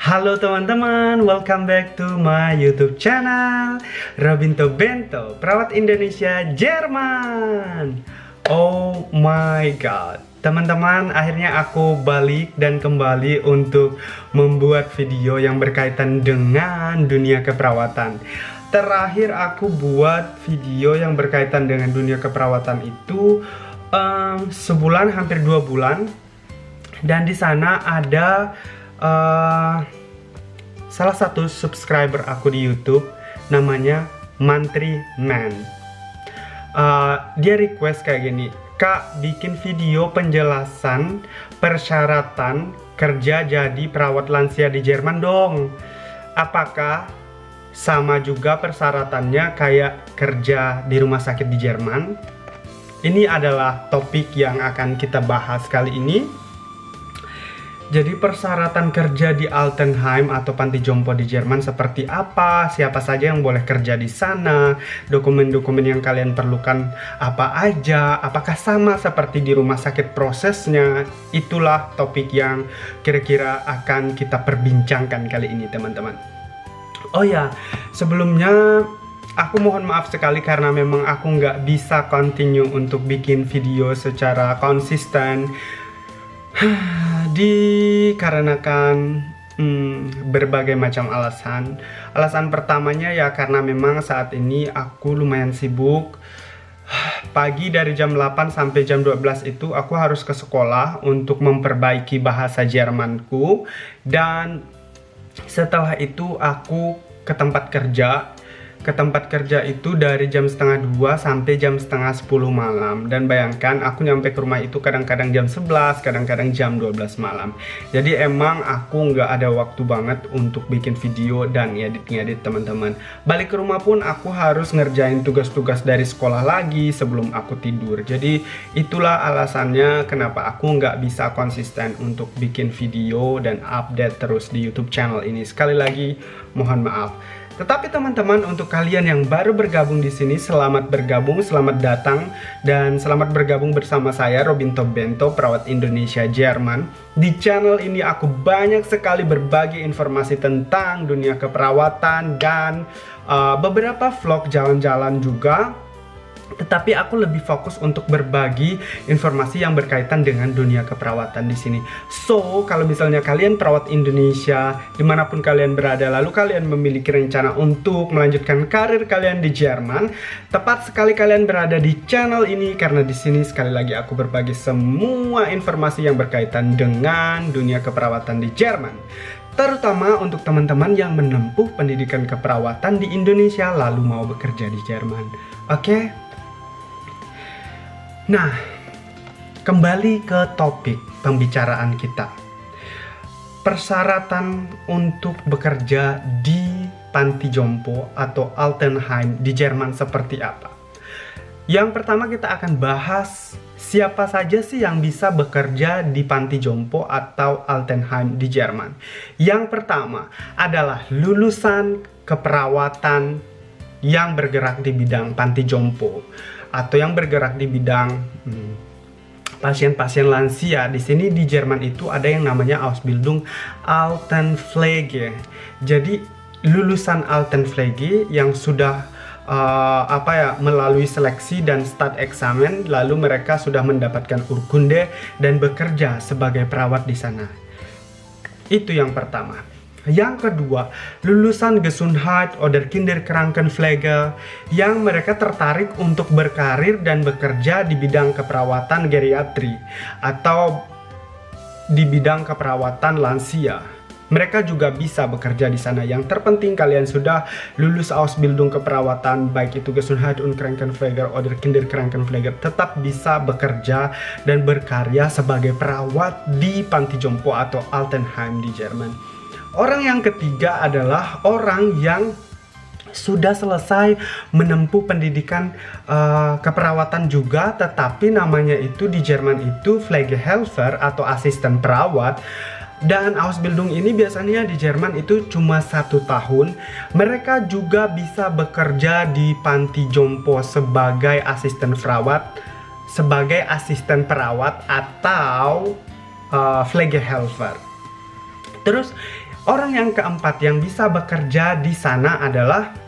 Halo teman-teman, welcome back to my YouTube channel Robinto Bento, perawat Indonesia Jerman. Oh my god, teman-teman, akhirnya aku balik dan kembali untuk membuat video yang berkaitan dengan dunia keperawatan. Terakhir aku buat video yang berkaitan dengan dunia keperawatan itu sebulan, hampir 2 bulan. Dan di sana ada salah satu subscriber aku di YouTube, namanya Mantri Man. Dia request kayak gini, "Kak, bikin video penjelasan persyaratan kerja jadi perawat lansia di Jerman dong. Apakah sama juga persyaratannya kayak kerja di rumah sakit di Jerman?" Ini adalah topik yang akan kita bahas kali ini. Jadi persyaratan kerja di Altenheim atau panti jompo di Jerman seperti apa? Siapa saja yang boleh kerja di sana? Dokumen-dokumen yang kalian perlukan apa aja? Apakah sama seperti di rumah sakit prosesnya? Itulah topik yang kira-kira akan kita perbincangkan kali ini, teman-teman. Oh ya, sebelumnya aku mohon maaf sekali karena memang aku nggak bisa continue untuk bikin video secara konsisten. Dikarenakan berbagai macam alasan. Alasan pertamanya ya karena memang saat ini aku lumayan sibuk. Pagi dari jam 8 sampai jam 12 itu aku harus ke sekolah untuk memperbaiki bahasa Jermanku. Dan setelah itu aku ke tempat kerja. Ke tempat kerja itu dari jam setengah 2 sampai jam setengah 10 malam. Dan bayangkan aku nyampe ke rumah itu kadang-kadang jam 11, kadang-kadang jam 12 malam. Jadi emang aku nggak ada waktu banget untuk bikin video dan ngedit-ngedit, teman-teman. Balik ke rumah pun aku harus ngerjain tugas-tugas dari sekolah lagi sebelum aku tidur. Jadi itulah alasannya kenapa aku nggak bisa konsisten untuk bikin video dan update terus di YouTube channel ini. Sekali lagi mohon maaf. Tetapi teman-teman, untuk kalian yang baru bergabung di sini, selamat bergabung, selamat datang, dan selamat bergabung bersama saya Robinto Bento, perawat Indonesia Jerman. Di channel ini aku banyak sekali berbagi informasi tentang dunia keperawatan dan beberapa vlog jalan-jalan juga. Tetapi aku lebih fokus untuk berbagi informasi yang berkaitan dengan dunia keperawatan di sini. So, kalau misalnya kalian perawat Indonesia, dimanapun kalian berada, lalu kalian memiliki rencana untuk melanjutkan karir kalian di Jerman, tepat sekali kalian berada di channel ini karena di sini sekali lagi aku berbagi semua informasi yang berkaitan dengan dunia keperawatan di Jerman. Terutama untuk teman-teman yang menempuh pendidikan keperawatan di Indonesia lalu mau bekerja di Jerman. Oke? Nah, kembali ke topik pembicaraan kita. Persyaratan untuk bekerja di panti jompo atau Altenheim di Jerman seperti apa? Yang pertama kita akan bahas siapa saja sih yang bisa bekerja di panti jompo atau Altenheim di Jerman. Yang pertama adalah lulusan keperawatan yang bergerak di bidang panti jompo atau yang bergerak di bidang pasien-pasien lansia. Di sini di Jerman itu ada yang namanya Ausbildung Altenpflege. Jadi lulusan Altenpflege yang sudah melalui seleksi dan stat eksamen, lalu mereka sudah mendapatkan urkunde dan bekerja sebagai perawat di sana. Itu yang pertama. Yang kedua, lulusan Gesundheit oder Kinderkrankenpflege yang mereka tertarik untuk berkarir dan bekerja di bidang keperawatan geriatri atau di bidang keperawatan lansia. Mereka juga bisa bekerja di sana. Yang terpenting kalian sudah lulus Ausbildung keperawatan, baik itu Gesundheit und Krankenpflege oder Kinderkrankenpflege, tetap bisa bekerja dan berkarya sebagai perawat di panti jompo atau Altenheim di Jerman. Orang yang ketiga adalah orang yang sudah selesai menempuh pendidikan keperawatan juga, tetapi namanya itu di Jerman itu Pflegehelfer atau asisten perawat. Dan Ausbildung ini biasanya di Jerman itu cuma 1 tahun. Mereka juga bisa bekerja di panti jompo sebagai asisten perawat atau Pflegehelfer. Terus Orang yang keempat yang bisa bekerja di sana adalah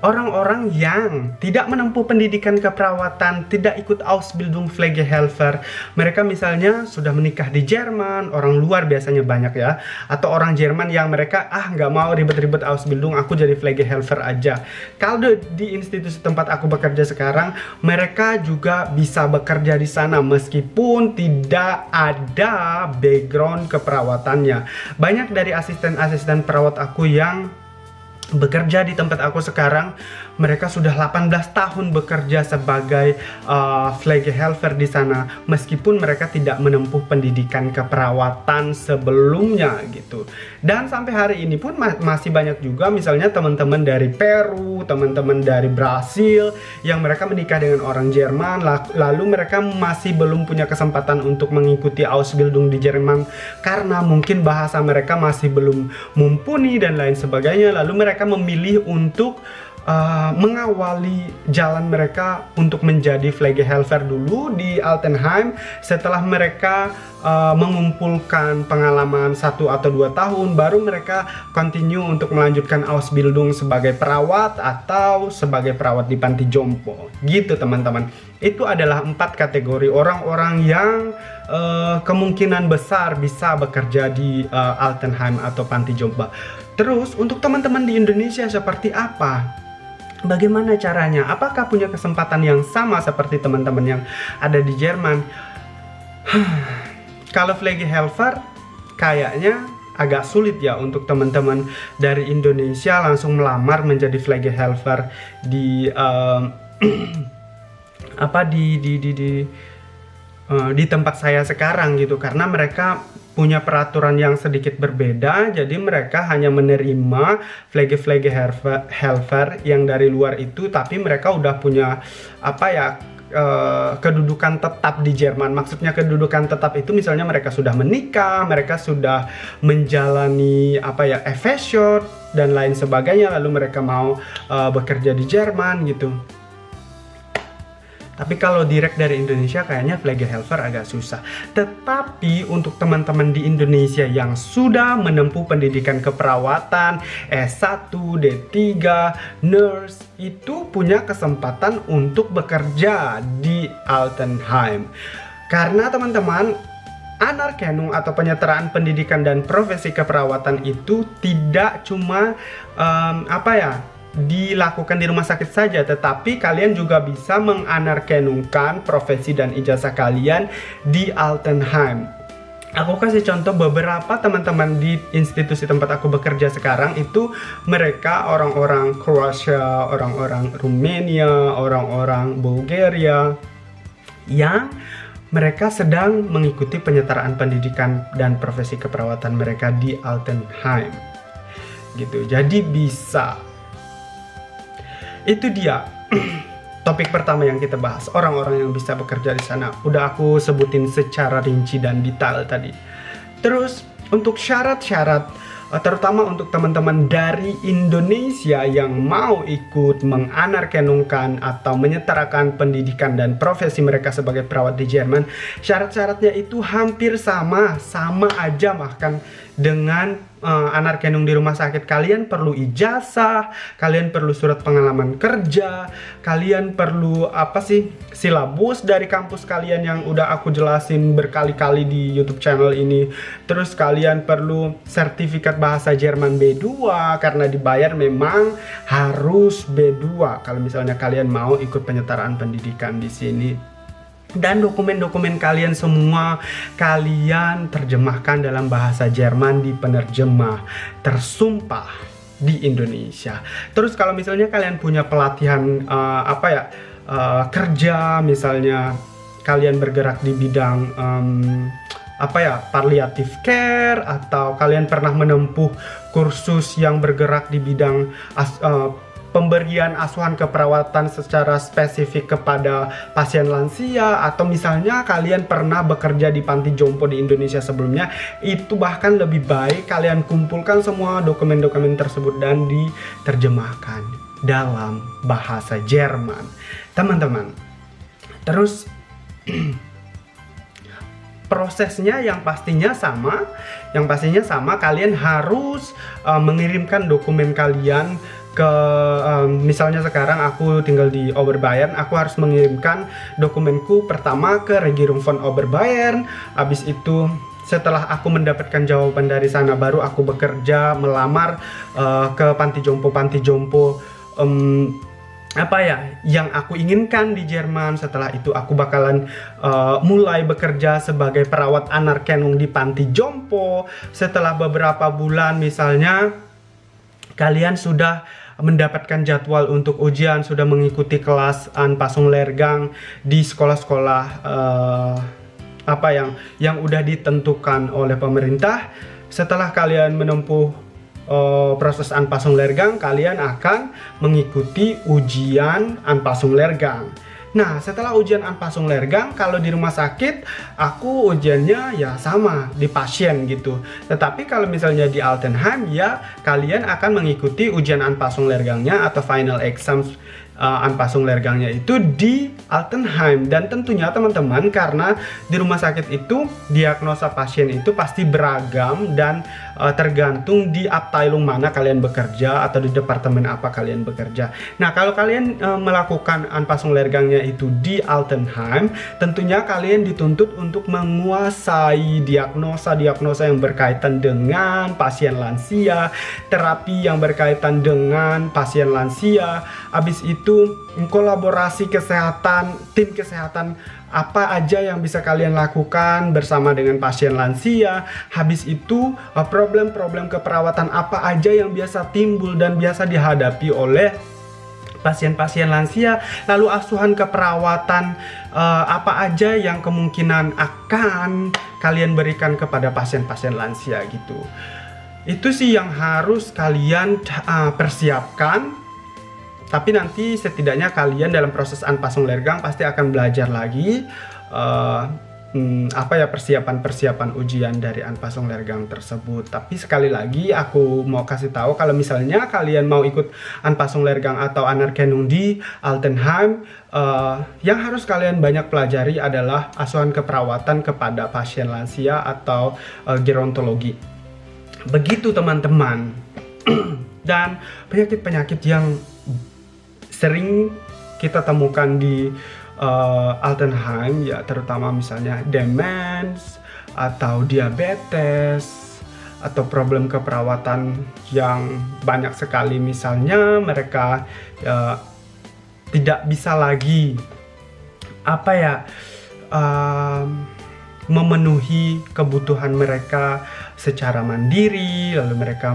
orang-orang yang tidak menempuh pendidikan keperawatan, tidak ikut Ausbildung Pflegehelfer. Mereka misalnya sudah menikah di Jerman, orang luar biasanya banyak ya, atau orang Jerman yang mereka nggak mau ribet-ribet Ausbildung, aku jadi Pflegehelfer aja. Kalau di institusi tempat aku bekerja sekarang, mereka juga bisa bekerja di sana meskipun tidak ada background keperawatannya. Banyak dari asisten-asisten perawat aku yang bekerja di tempat aku sekarang, mereka sudah 18 tahun bekerja sebagai Pflegehelfer di sana, meskipun mereka tidak menempuh pendidikan keperawatan sebelumnya gitu. Dan sampai hari ini pun masih banyak juga misalnya teman-teman dari Peru, teman-teman dari Brasil yang mereka menikah dengan orang Jerman, lalu mereka masih belum punya kesempatan untuk mengikuti Ausbildung di Jerman karena mungkin bahasa mereka masih belum mumpuni dan lain sebagainya. Lalu mereka memilih untuk mengawali jalan mereka untuk menjadi Pflegehelfer dulu di Altenheim. Setelah mereka mengumpulkan pengalaman 1 atau 2 tahun, baru mereka continue untuk melanjutkan Ausbildung sebagai perawat atau sebagai perawat di panti jompo gitu teman-teman. Itu adalah 4 kategori orang-orang yang kemungkinan besar bisa bekerja di Altenheim atau panti jompo. Terus untuk teman-teman di Indonesia seperti apa? Bagaimana caranya? Apakah punya kesempatan yang sama seperti teman-teman yang ada di Jerman? Kalau Pflegehelfer kayaknya agak sulit ya untuk teman-teman dari Indonesia langsung melamar menjadi Pflegehelfer di di tempat saya sekarang gitu, karena mereka punya peraturan yang sedikit berbeda. Jadi mereka hanya menerima Pflegehelfer yang dari luar itu, tapi mereka udah punya kedudukan tetap di Jerman. Maksudnya kedudukan tetap itu misalnya mereka sudah menikah, mereka sudah menjalani Efesiot dan lain sebagainya, lalu mereka mau bekerja di Jerman gitu. Tapi kalau direct dari Indonesia kayaknya Pflegehelfer agak susah. Tetapi untuk teman-teman di Indonesia yang sudah menempuh pendidikan keperawatan S1, D3, nurse, itu punya kesempatan untuk bekerja di Altenheim. Karena teman-teman, Anerkennung atau penyetaraan pendidikan dan profesi keperawatan itu tidak cuma dilakukan di rumah sakit saja, tetapi kalian juga bisa menganerkennungkan profesi dan ijazah kalian di Altenheim. Aku kasih contoh beberapa teman-teman di institusi tempat aku bekerja sekarang itu mereka orang-orang Kroasia, orang-orang Rumania, orang-orang Bulgaria yang mereka sedang mengikuti penyetaraan pendidikan dan profesi keperawatan mereka di Altenheim gitu. Jadi bisa. Itu dia topik pertama yang kita bahas, orang-orang yang bisa bekerja di sana. Udah aku sebutin secara rinci dan detail tadi. Terus untuk syarat-syarat, terutama untuk teman-teman dari Indonesia yang mau ikut menganerkennungkan atau menyetarakan pendidikan dan profesi mereka sebagai perawat di Jerman, syarat-syaratnya itu hampir sama aja bahkan dengan anerkennung di rumah sakit. Kalian perlu ijazah, kalian perlu surat pengalaman kerja, kalian perlu silabus dari kampus kalian yang udah aku jelasin berkali-kali di YouTube channel ini. Terus kalian perlu sertifikat bahasa Jerman B2 karena dibayar memang harus B2 kalau misalnya kalian mau ikut penyetaraan pendidikan di sini. Dan dokumen-dokumen kalian semua kalian terjemahkan dalam bahasa Jerman di penerjemah tersumpah di Indonesia. Terus kalau misalnya kalian punya pelatihan kerja, misalnya kalian bergerak di bidang palliative care, atau kalian pernah menempuh kursus yang bergerak di bidang pemberian asuhan keperawatan secara spesifik kepada pasien lansia, atau misalnya kalian pernah bekerja di panti jompo di Indonesia sebelumnya, itu bahkan lebih baik kalian kumpulkan semua dokumen-dokumen tersebut dan diterjemahkan dalam bahasa Jerman, teman-teman. Terus prosesnya yang pastinya sama, kalian harus mengirimkan dokumen kalian ke misalnya sekarang aku tinggal di Oberbayern, aku harus mengirimkan dokumenku pertama ke Regierung von Oberbayern. Habis itu setelah aku mendapatkan jawaban dari sana, baru aku bekerja melamar ke panti jompo apa ya yang aku inginkan di Jerman. Setelah itu aku bakalan mulai bekerja sebagai perawat Anerkennung di panti jompo. Setelah beberapa bulan misalnya kalian sudah mendapatkan jadwal untuk ujian, sudah mengikuti kelas Anpassung Lehrgang di sekolah-sekolah apa yang udah ditentukan oleh pemerintah. Setelah kalian menempuh proses Anpassung Lehrgang, kalian akan mengikuti ujian Anpassung Lehrgang. Nah, setelah ujian Anpassung Lehrgang, kalau di rumah sakit aku ujiannya ya sama di pasien gitu. Tetapi kalau misalnya di Altenheim, ya kalian akan mengikuti ujian Anpassung Lehrgangnya atau final exams Anpassung Lehrgangnya itu di Altenheim. Dan tentunya teman-teman, karena di rumah sakit itu diagnosa pasien itu pasti beragam dan tergantung di Abteilung mana kalian bekerja atau di departemen apa kalian bekerja. Nah, kalau kalian melakukan Anpassung Lehrgangnya itu di Altenheim, tentunya kalian dituntut untuk menguasai diagnosa yang berkaitan dengan pasien lansia, terapi yang berkaitan dengan pasien lansia. Habis itu kolaborasi kesehatan, tim kesehatan apa aja yang bisa kalian lakukan bersama dengan pasien lansia. Habis itu problem-problem keperawatan apa aja yang biasa timbul dan biasa dihadapi oleh pasien-pasien lansia. Lalu asuhan keperawatan apa aja yang kemungkinan akan kalian berikan kepada pasien-pasien lansia gitu. Itu sih yang harus kalian persiapkan. Tapi nanti setidaknya kalian dalam proses Anpassung Lehrgang pasti akan belajar lagi persiapan ujian dari Anpassung Lehrgang tersebut. Tapi sekali lagi aku mau kasih tahu, kalau misalnya kalian mau ikut Anpassung Lehrgang atau Anerkennung di Altenheim, yang harus kalian banyak pelajari adalah asuhan keperawatan kepada pasien lansia atau gerontologi. Begitu teman-teman. Dan penyakit-penyakit yang sering kita temukan di Altenheim, ya terutama misalnya demens atau diabetes atau problem keperawatan yang banyak sekali. Misalnya mereka tidak bisa lagi memenuhi kebutuhan mereka secara mandiri, lalu mereka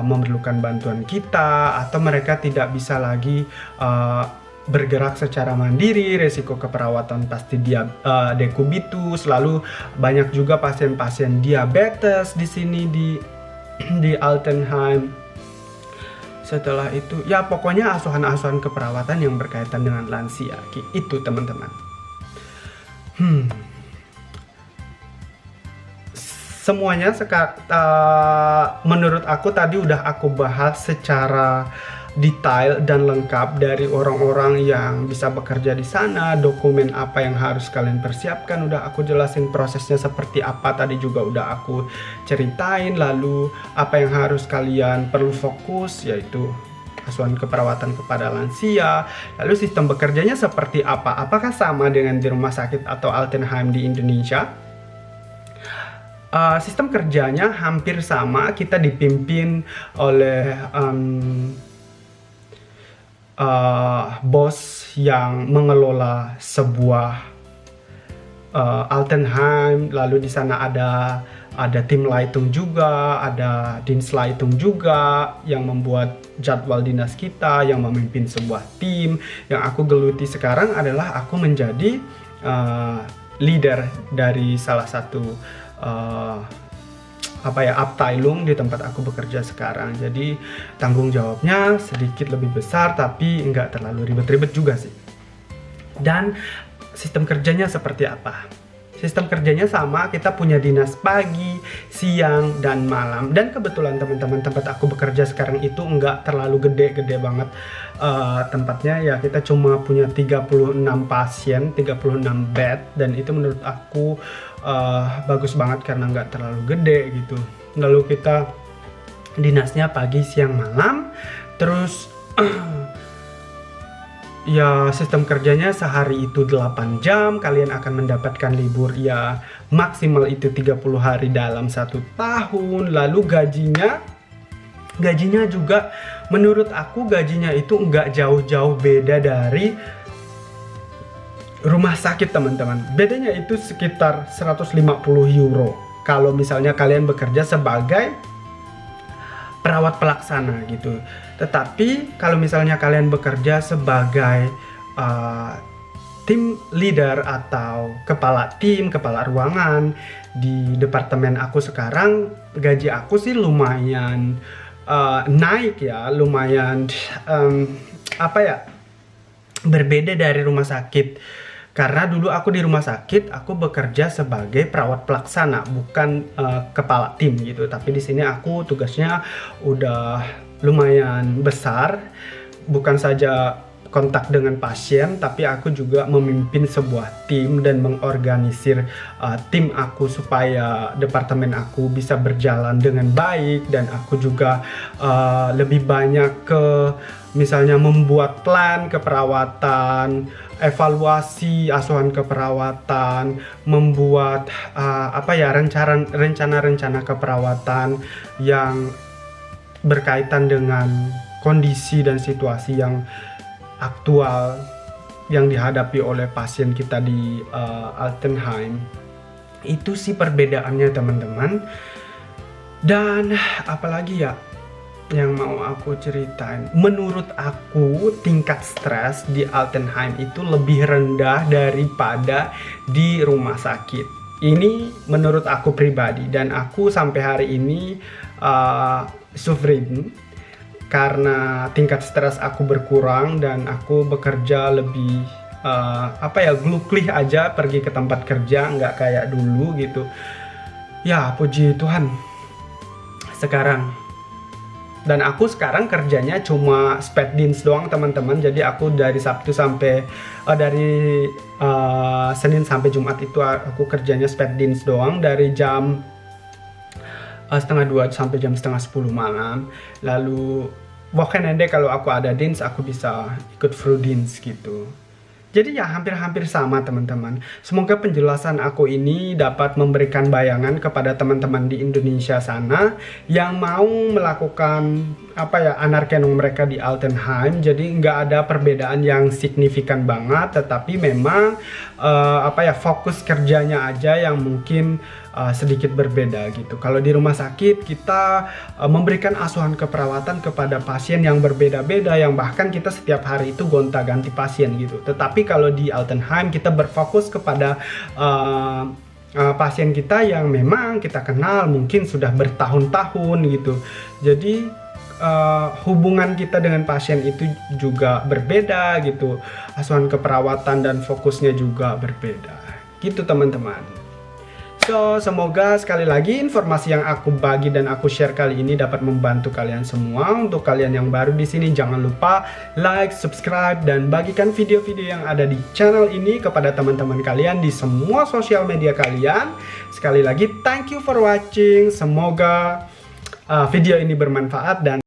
memerlukan bantuan kita, atau mereka tidak bisa lagi bergerak secara mandiri, resiko keperawatan pasti dekubitus. Lalu banyak juga pasien-pasien diabetes di sini di Altenheim. Setelah itu ya pokoknya asuhan-asuhan keperawatan yang berkaitan dengan lansia itu teman-teman. Semuanya menurut aku tadi udah aku bahas secara detail dan lengkap, dari orang-orang yang bisa bekerja di sana, dokumen apa yang harus kalian persiapkan udah aku jelasin, prosesnya seperti apa tadi juga udah aku ceritain. Lalu apa yang harus kalian perlu fokus, yaitu asuhan keperawatan kepada lansia. Lalu sistem bekerjanya seperti apa, apakah sama dengan di rumah sakit atau Altenheim di Indonesia? Sistem kerjanya hampir sama, kita dipimpin oleh bos yang mengelola sebuah Altenheim. Lalu di sana ada tim Leitung juga, ada Dienstleitung juga yang membuat jadwal dinas kita, yang memimpin sebuah tim. Yang aku geluti sekarang adalah aku menjadi leader dari salah satu Abteilung di tempat aku bekerja sekarang. Jadi tanggung jawabnya sedikit lebih besar, tapi nggak terlalu ribet-ribet juga sih. Dan sistem kerjanya seperti apa? Sistem kerjanya sama, kita punya dinas pagi, siang, dan malam. Dan kebetulan teman-teman, tempat aku bekerja sekarang itu nggak terlalu gede-gede banget tempatnya. Ya kita cuma punya 36 pasien, 36 bed. Dan itu menurut aku bagus banget karena nggak terlalu gede gitu. Lalu kita dinasnya pagi, siang, malam. Terus ya sistem kerjanya sehari itu 8 jam, kalian akan mendapatkan libur ya maksimal itu 30 hari dalam 1 tahun. Lalu gajinya juga menurut aku gajinya itu nggak jauh-jauh beda dari rumah sakit teman-teman. Bedanya itu sekitar 150 euro kalau misalnya kalian bekerja sebagai perawat pelaksana gitu. Tetapi kalau misalnya kalian bekerja sebagai tim leader atau kepala tim, kepala ruangan di departemen aku sekarang, gaji aku sih lumayan naik ya, lumayan berbeda dari rumah sakit. Karena dulu aku di rumah sakit, aku bekerja sebagai perawat pelaksana, bukan kepala tim gitu. Tapi di sini aku tugasnya udah lumayan besar, bukan saja kontak dengan pasien, tapi aku juga memimpin sebuah tim dan mengorganisir tim aku supaya departemen aku bisa berjalan dengan baik. Dan aku juga lebih banyak ke misalnya membuat plan keperawatan, evaluasi asuhan keperawatan, membuat rencana-rencana keperawatan yang berkaitan dengan kondisi dan situasi yang aktual yang dihadapi oleh pasien kita di Altenheim. Itu sih perbedaannya teman-teman. Dan apalagi ya yang mau aku ceritain, menurut aku tingkat stres di Altenheim itu lebih rendah daripada di rumah sakit. Ini menurut aku pribadi, dan aku sampai hari ini suffering karena tingkat stres aku berkurang dan aku bekerja lebih glukli aja pergi ke tempat kerja, nggak kayak dulu gitu. Ya puji Tuhan sekarang. Dan aku sekarang kerjanya cuma speddienst doang teman-teman. Jadi aku dari Sabtu sampai dari Senin sampai Jumat itu aku kerjanya speddienst doang dari jam setengah 2 sampai jam setengah 10 malam. Lalu weekend kalau aku ada dienst aku bisa ikut frühdienst gitu. Jadi ya hampir-hampir sama teman-teman. Semoga penjelasan aku ini dapat memberikan bayangan kepada teman-teman di Indonesia sana yang mau melakukan anarkenung mereka di Altenheim. Jadi nggak ada perbedaan yang signifikan banget, tetapi memang fokus kerjanya aja yang mungkin sedikit berbeda gitu. Kalau di rumah sakit kita memberikan asuhan keperawatan kepada pasien yang berbeda-beda, yang bahkan kita setiap hari itu gonta-ganti pasien gitu. Tetapi kalau di Altenheim kita berfokus kepada pasien kita yang memang kita kenal mungkin sudah bertahun-tahun gitu. Jadi hubungan kita dengan pasien itu juga berbeda gitu. Asuhan keperawatan dan fokusnya juga berbeda gitu teman-teman. So, semoga sekali lagi informasi yang aku bagi dan aku share kali ini dapat membantu kalian semua. Untuk kalian yang baru di sini, jangan lupa like, subscribe, dan bagikan video-video yang ada di channel ini kepada teman-teman kalian di semua sosial media kalian. Sekali lagi, thank you for watching. Semoga video ini bermanfaat dan